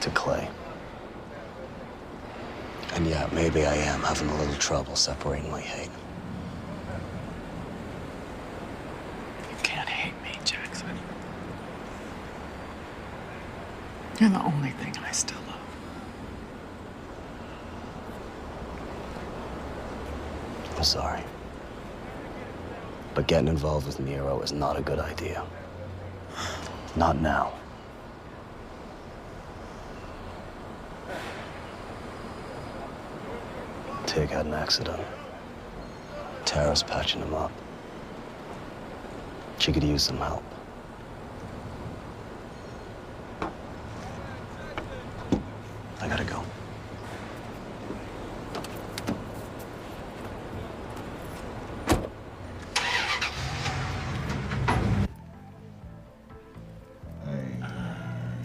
to Clay. And yeah, maybe I am having a little trouble separating my hate. You can't hate me, Jackson. You're the only thing I still love. I'm sorry. But getting involved with Nero is not a good idea. Not now. Tig had an accident. Tara's patching him up. She could use some help.